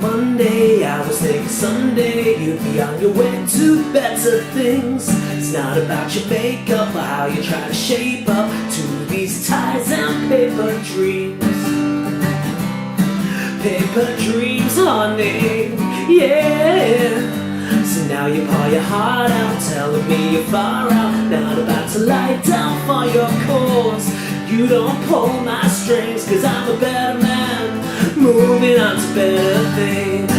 Monday, I was thinking Sunday you'd be on your way to better things. It's not about your makeup or how you try to shape up to these ties and paper dreams. Paper dreams, honey, yeah. So now you pour your heart out, telling me you're far out, not about to lie down for your cause. You don't pull my strings, cause I'm a better man, moving on to better things.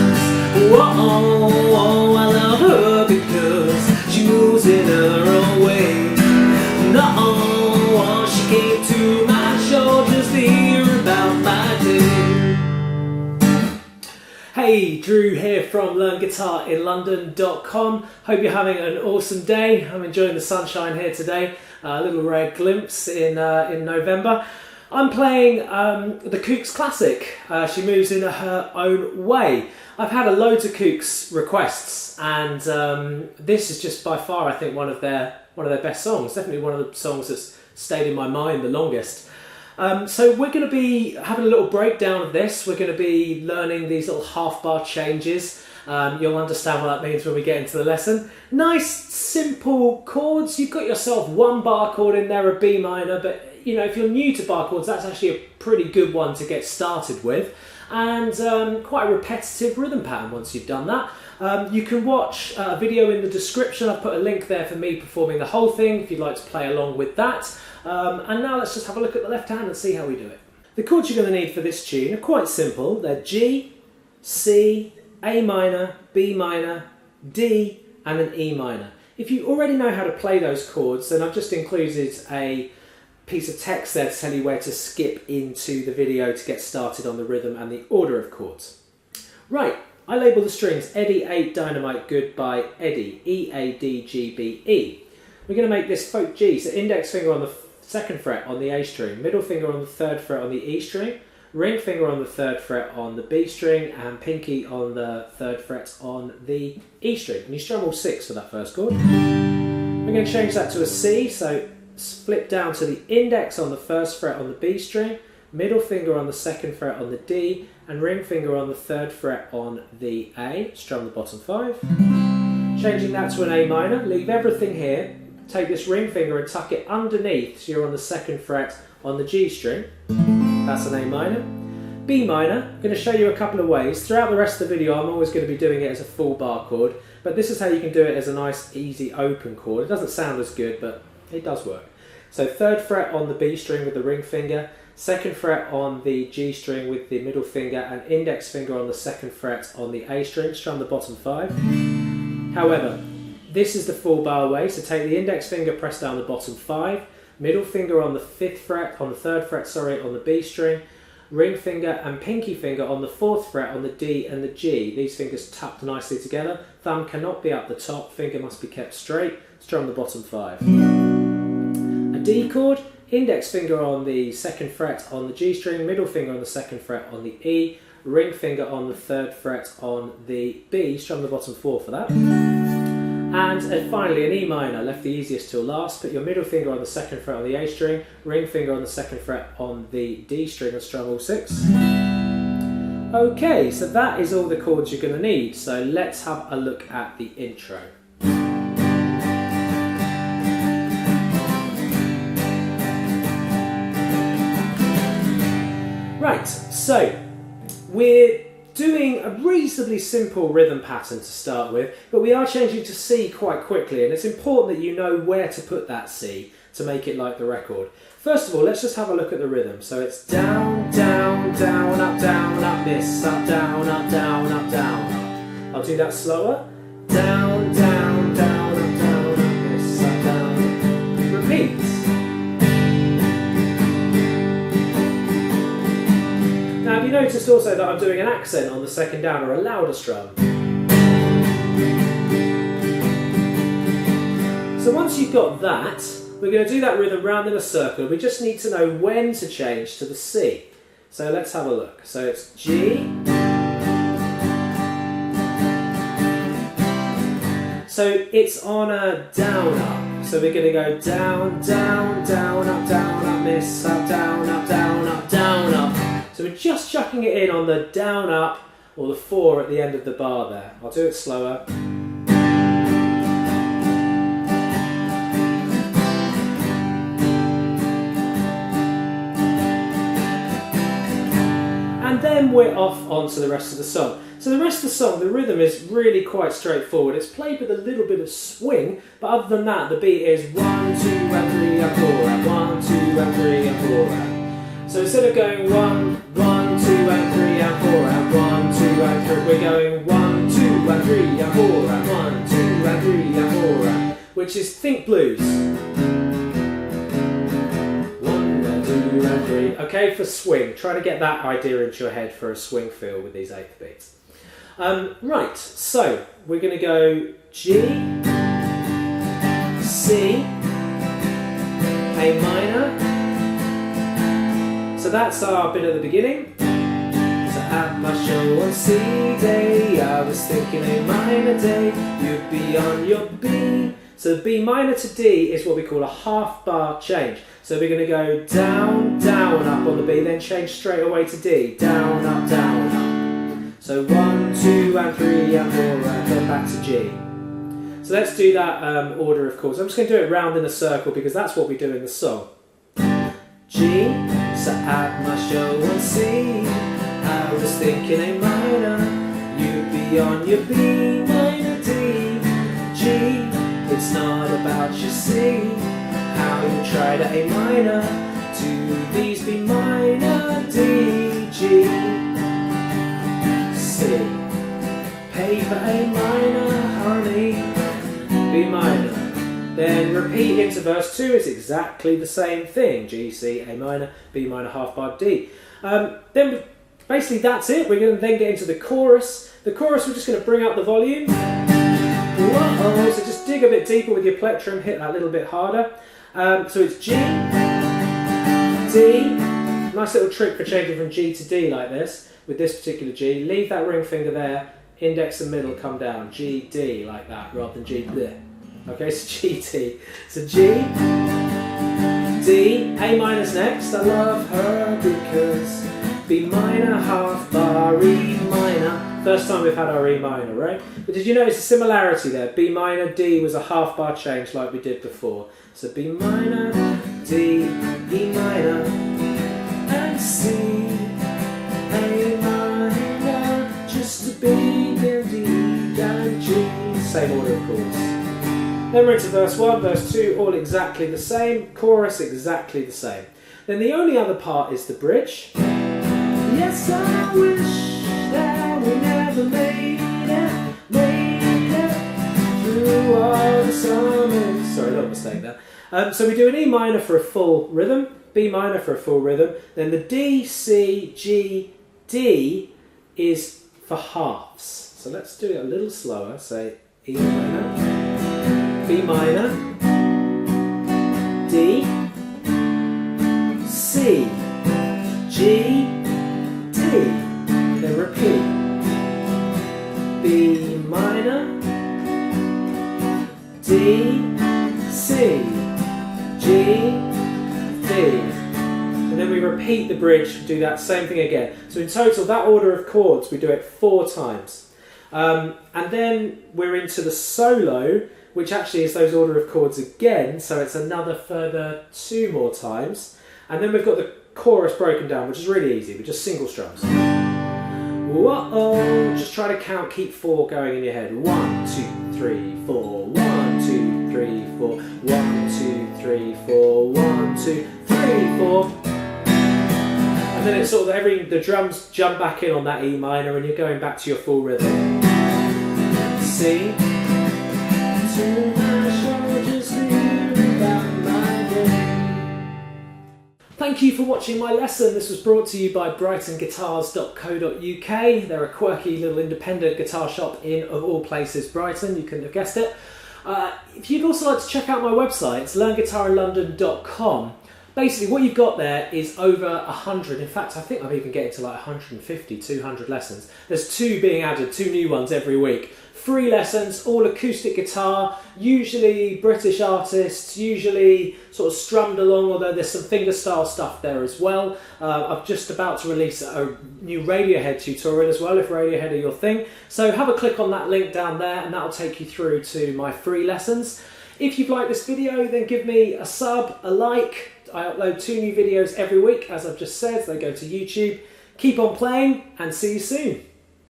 Whoa, I love her because she moves in her own way. No, she came to my shoulders to hear about my day. Hey, Drew here from LearnGuitarInLondon.com. Hope you're having an awesome day. I'm enjoying the sunshine here today. A little rare glimpse in November. I'm playing the Kooks classic. She moves in her own way. I've had a loads of Kooks requests, and this is just by far, I think, one of their best songs. Definitely one of the songs that's stayed in my mind the longest. So we're going to be having a little breakdown of this. We're going to be learning these little half bar changes. You'll understand what that means when we get into the lesson. Nice, simple chords. You've got yourself one bar chord in there, a B minor, but you know, if you're new to bar chords, that's actually a pretty good one to get started with. And quite a repetitive rhythm pattern once you've done that. You can watch a video in the description. I've put a link there for me performing the whole thing if you'd like to play along with that. And now let's just have a look at the left hand and see how we do it. The chords you're going to need for this tune are quite simple. They're G, C, A minor, B minor, D and an E minor. If you already know how to play those chords, then I've just included a piece of text there to tell you where to skip into the video to get started on the rhythm and the order of chords. Right, I label the strings Eddie 8 Dynamite Good by Eddie, E, A, D, G, B, E. We're going to make this folk G, so index finger on the 2nd fret on the A string, middle finger on the 3rd fret on the E string, ring finger on the 3rd fret on the B string, and pinky on the 3rd fret on the E string. And you strum all 6 for that first chord. We're going to change that to a C, so flip down to the index on the 1st fret on the B string, middle finger on the 2nd fret on the D, and ring finger on the 3rd fret on the A, strum the bottom 5. Changing that to an A minor, leave everything here, take this ring finger and tuck it underneath so you're on the 2nd fret on the G string, that's an A minor. B minor, I'm going to show you a couple of ways. Throughout the rest of the video I'm always going to be doing it as a full bar chord, but this is how you can do it as a nice easy open chord. It doesn't sound as good, but it does work. So 3rd fret on the B string with the ring finger, 2nd fret on the G string with the middle finger, and index finger on the 2nd fret on the A string, strum the bottom 5. However, this is the full bar way, so take the index finger, press down the bottom 5, middle finger on the 5th fret, on the 3rd fret, sorry, on the B string, ring finger and pinky finger on the 4th fret on the D and the G. These fingers tucked nicely together, thumb cannot be up the top, finger must be kept straight, strum the bottom 5. A D chord, index finger on the 2nd fret on the G string, middle finger on the 2nd fret on the E, ring finger on the 3rd fret on the B, strum the bottom 4 for that. And finally an E minor, left the easiest till last, put your middle finger on the 2nd fret on the A string, ring finger on the 2nd fret on the D string and strum all 6. Okay, so that is all the chords you're going to need, so let's have a look at the intro. Right, so we're doing a reasonably simple rhythm pattern to start with, but we are changing to C quite quickly, and it's important that you know where to put that C to make it like the record. First of all, let's just have a look at the rhythm. So it's down, down, down, up, miss, up, down, up, down, up, down, up. I'll do that slower. Down, down, down, up, miss, up, down. Repeat. Now, have you noticed also that I'm doing an accent on the 2nd down, or a louder strum? So once you've got that, we're going to do that rhythm round in a circle. We just need to know when to change to the C. So let's have a look. So it's G. So it's on a down up. So we're going to go down, down, down, up, miss, up, down, up, down, up, down, up. So we're just chucking it in on the down, up, or the 4 at the end of the bar there. I'll do it slower. And then we're off onto the rest of the song. So the rest of the song, the rhythm is really quite straightforward. It's played with a little bit of swing, but other than that, the beat is 1, 2, and 3, and 4, and 1, 2, and 3, and 4, and. So instead of going 1, 1, 2, and 3, and 4, and 1, 2, and 3, we're going 1, 2, and 3, and 4, and 1, 2, and 3, and 4, and, which is think blues. 1, and 2, and 3. Okay, for swing, try to get that idea into your head for a swing feel with these 8th beats. Right, so we're going to go G, C, A minor. So that's our bit at the beginning. So at my show on C day, I was thinking A minor day, you'd be on your B. So B minor to D is what we call a half bar change. So we're going to go down, down, up on the B, then change straight away to D. Down, up, down, up. So 1, 2, and 3, and 4, and then back to G. So let's do that order of chords. I'm just going to do it round in a circle because that's what we do in the song. G, so at my show on C, I was thinking A minor, you'd be on your B minor D. G, it's not about your C, how you tried at A minor, to these B minor, D, G, C. Pay for A minor, honey, B minor. Then repeat into verse 2 is exactly the same thing. G, C, A minor, B minor, half bar, D. Then basically that's it. We're going to then get into the chorus. The chorus, we're just going to bring up the volume. Whoa, so just dig a bit deeper with your plectrum, hit that a little bit harder. So it's G, D. Nice little trick for changing from G to D like this, with this particular G. Leave that ring finger there, index and middle come down. G, D like that, rather than G, bleh. Okay, so G, D. So G, D, A minor's next. I love her because B minor, half bar, E minor. First time we've had our E minor, right? But did you notice a similarity there? B minor, D was a half bar change like we did before. So B minor, D, E minor, and C, A minor, just to be and D, and G. Same order of chords. Then we're into verse 1, verse 2, all exactly the same, chorus exactly the same. Then the only other part is the bridge. Yes, I wish that we never made it through all the summers. Sorry, little mistake there. So we do an E minor for a full rhythm, B minor for a full rhythm, then the D, C, G, D is for halves. So let's do it a little slower, say E minor, B minor, D, C, G, D, then repeat, B minor, D, C, G, D, and then we repeat the bridge, do that same thing again. So in total, that order of chords, we do it 4 times. And then we're into the solo, which actually is those order of chords again, so it's another further 2 more times. And then we've got the chorus broken down, which is really easy, with just single strums. Whoa, just try to count, keep 4 going in your head. 1, 2, 3, 4, 1, 2, 3, 4, 1, 2, 3, 4, 1, 2, 3, 4. And then it's sort of the drums jump back in on that E minor and you're going back to your full rhythm. C. Thank you for watching my lesson. This was brought to you by brightonguitars.co.uk. They're a quirky little independent guitar shop in, of all places, Brighton. You couldn't have guessed it. If you'd also like to check out my website, it's learnguitarinlondon.com. Basically, what you've got there is over 100. In fact, I think I'm even getting to like 150, 200 lessons. There's 2 being added, 2 new ones every week. 3 lessons, all acoustic guitar, usually British artists, usually sort of strummed along, although there's some fingerstyle stuff there as well. I'm just about to release a new Radiohead tutorial as well, if Radiohead are your thing. So have a click on that link down there and that'll take you through to my free lessons. If you've liked this video, then give me a sub, a like. I upload 2 new videos every week, as I've just said, so they go to YouTube. Keep on playing and see you soon.